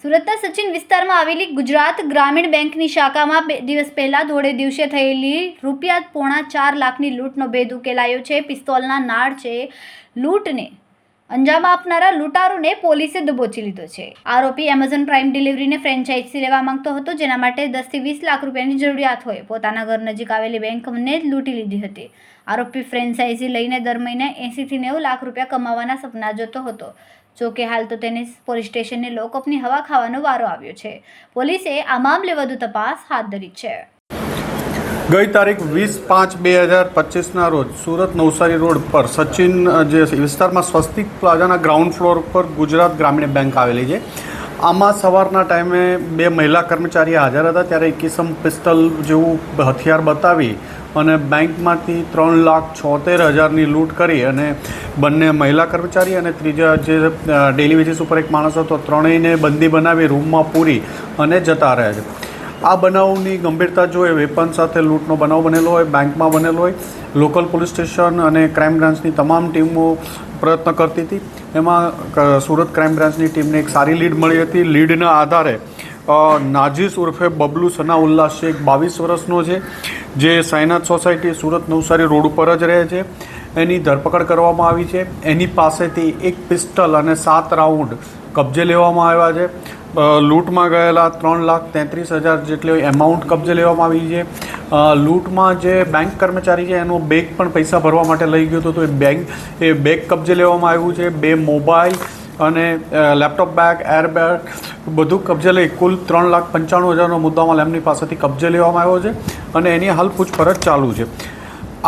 સુરતના સચિન વિસ્તારમાં આવેલી ગુજરાત ગ્રામીણ બેંકની શાખામાં 2 દિવસ પહેલા ધોળે દિવસે થયેલી ₹4.5 લાખની લૂંટનો ભેદ ઉકેલાયો છે। પિસ્તોલના નાળ છે લૂંટને અંજામ આપનારા લૂંટારોને પોલીસે દબોચી લીધો છે। આરોપી એમેઝોન પ્રાઇમ ડિલિવરીને ફ્રેન્ચાઇઝી લેવા માંગતો હતો, જેના માટે 10 થી 20 લાખ રૂપિયાની જરૂરિયાત હોય પોતાના ઘર નજીક આવેલી બેંકને જ લૂંટી લીધી હતી। આરોપી ફ્રેન્ચાઇઝી લઈને દર મહિને 80 થી 90 લાખ રૂપિયા કમાવાના સપના જોતો હતો। જોકે હાલ તો તેને પોલીસ સ્ટેશને લોકઅપની હવા ખાવાનો વારો આવ્યો છે। પોલીસે આ મામલે વધુ તપાસ હાથ ધરી છે। ગઈ તારીખ 20/5/2025ના રોજ સુરત નવસારી રોડ પર સચિન જે વિસ્તારમાં સ્વસ્તિક પ્લાઝાના ગ્રાઉન્ડ ફ્લોર પર ગુજરાત ગ્રામીણ બેંક આવેલી છે। આમાં સવારના ટાઈમે 2 મહિલા કર્મચારીઓ હાજર હતા, ત્યારે એક કિસમ પિસ્તલ જેવું હથિયાર બતાવી અને બેંકમાંથી 3,76,000ની લૂંટ કરી અને બંને મહિલા કર્મચારી અને ત્રીજા જે ડેલી વેજીસ ઉપર એક માણસ હતો, ત્રણેયને બંદી બનાવી રૂમમાં પૂરી અને જતા રહ્યા છે। આ બનાવની ગંભીરતા જોઈ વેપન સાથે લૂંટનો બનાવ બનેલો હોય, બેંકમાં બનેલો હોય, લોકલ પોલીસ સ્ટેશન અને ક્રાઇમ બ્રાન્ચની તમામ ટીમો પ્રયત્ન કરતી હતી। એમાં સુરત ક્રાઇમ બ્રાન્ચની ટીમને એક સારી લીડ મળી હતી। લીડના આધારે નાજીસ ઉર્ફે બબલુ સનાઉલ્લા શેખ 22 વર્ષનો છે, જે સાઈનાથ સોસાયટી સુરત નવસારી રોડ ઉપર જ રહે છે। એની ધરપકડ કરવામાં આવી છે। એની પાસેથી એક પિસ્ટલ અને 7 રાઉન્ડ કબજે લેવામાં આવ્યા છે। લૂંટમાં ગયેલા 3,33,000 જેટલી એમાઉન્ટ કબજે લેવામાં આવી છે। લૂંટમાં જે બેંક કર્મચારી છે એનો બેગ પણ પૈસા ભરવા માટે લઈ ગયો હતો, તો એ બેગ કબજે લેવામાં આવ્યું છે। 2 મોબાઈલ અને લેપટોપ બેગ, એરબેગ બધું કબજે લઈ કુલ 3,95,000નો મુદ્દામાલ એમની પાસેથી કબજે લેવામાં આવ્યો છે અને એની હાલ પૂછપરછ ચાલુ છે।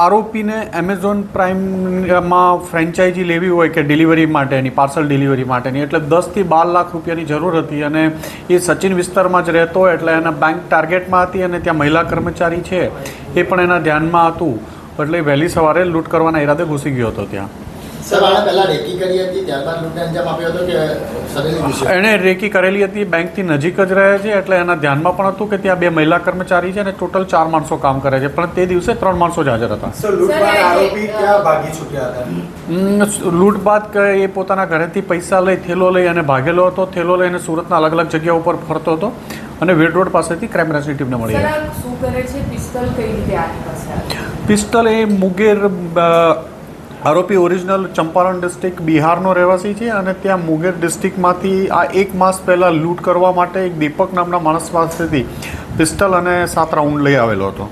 આરોપીને એમેઝોન પ્રાઇમમાં ફ્રેન્ચાઇઝી લેવી હોય કે ડિલિવરી માટેની, પાર્સલ ડિલિવરી માટેની, એટલે 10 થી 12 લાખ રૂપિયાની જરૂર હતી અને એ સચિન વિસ્તારમાં જ રહેતો હોય એટલે એના બેંક ટાર્ગેટમાં હતી અને ત્યાં મહિલા કર્મચારી છે એ પણ એના ધ્યાનમાં હતું, એટલે વહેલી સવારે લૂંટ કરવાના ઈરાદે ઘૂસી ગયો હતો ત્યાં। એણે રેકી કરેલી હતી, બેંકથી નજીક જ રહે છે એટલે એના ધ્યાનમાં પણ હતું કે ત્યાં 2 મહિલા કર્મચારી છે અને ટોટલ 4 માણસો કામ કરે છે, પણ તે દિવસે 3 માણસો જ હાજર હતા। લૂંટ બાદ એ પોતાના ઘરેથી પૈસા લઈ થેલો લઈ અને ભાગેલો હતો। થેલો લઈને સુરતના અલગ અલગ જગ્યા ઉપર ફરતો હતો અને વેડ રોડ પાસેથી ક્રાઇમ બ્રાન્ચની ટીમને મળી હતી। પિસ્તલ એ મુંગેર આરોપી ઓરિજિનલ ચંપારણ ડિસ્ટ્રિક્ટ બિહારનો રહેવાસી છે અને ત્યાં મુંગેર ડિસ્ટ્રિક્ટમાંથી આ 1 માસ પહેલાં લૂંટ કરવા માટે એક દીપક નામના માણસ પાસેથી પિસ્તલ અને 7 રાઉન્ડ લઈ આવેલો હતો।